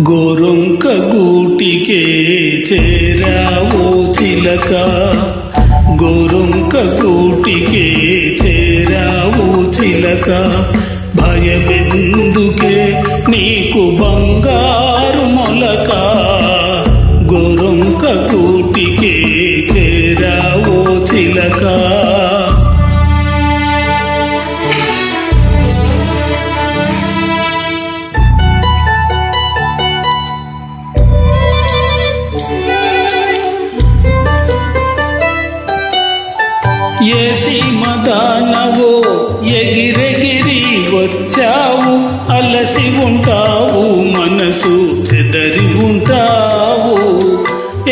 గోరొంక గూటికే చేరావో చిలక, గోరొంక గూటికే చేరావో చిలక. భయమెందుకే నీకు బంగారు మొలక, గోరొంక గూటికే చేరావో చిలక. ఏ సీమదానవో ఎగిరెగిరి వచ్చావు, అలసి ఉంటావు మనసు చెదరి ఉంటావు.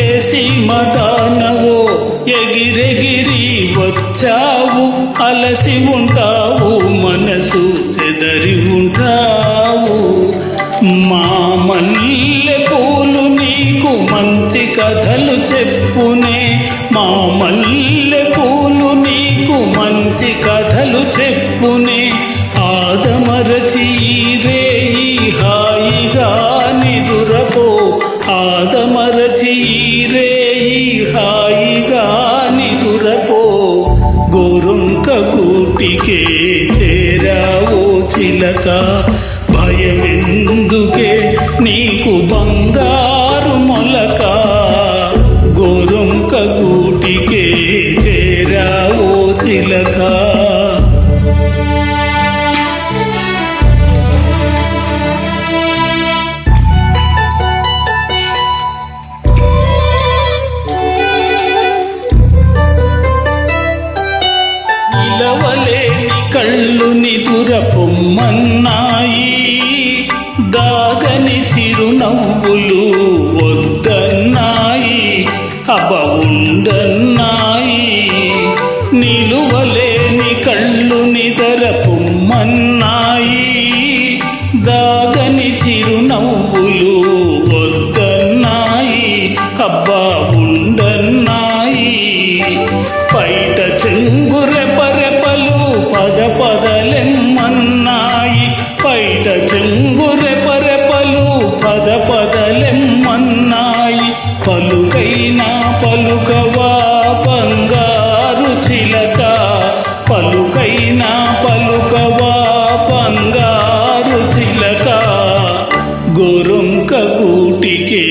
ఏ సీమదానవో ఎగిరెగిరి వచ్చావు, అలసి ఉంటావు మనసు చెదరి ఉంటావు. మా మల్లె పూలు నీకు మంచి కథలు చెప్పునే, మా మల్లె పూలు నీకు మంచి కథలు చెప్పునే. ఆదమరచి రేయి హాయిగా నిదురపో, ఆదమరచి రేయి హాయిగా నిదురపో. గోరొంక గూటికే చేరావో చిలక, భయమెందుకే నీకు బంగారు మొలక. గోరొంక గూటికే చేరావో చిలక. నిలవలేని కళ్ళు నిదుర పొమ్మన్నాయి, దాగని చిరునవ్వులు వద్దన్నాయి, అబ ఉండన్నాయి. నిలువలేని కళ్ళు నిదర పొమ్మన్నాయి, దాగని చిరునవ్వులు వద్దన్నాయి, అబ్బా ఉండన్నాయి. పైట చెంగురెపరెపలు పద పదలెమ్మన్నాయి, పైట చెంగురెపరెపలు పద పదలెమ్మన్నాయి. పలుకైనా పలుకవా బంగారు చిలక, పలుకైనా పలుకవా బంగారు చిలక. గోరొంక గూటికే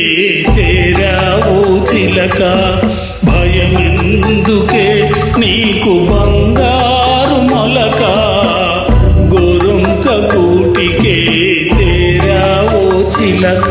చేరావో చిలక, భయమెందుకే నీకు బంగారు మొలక. గోరొంక గూటికే చేరావో చిలక.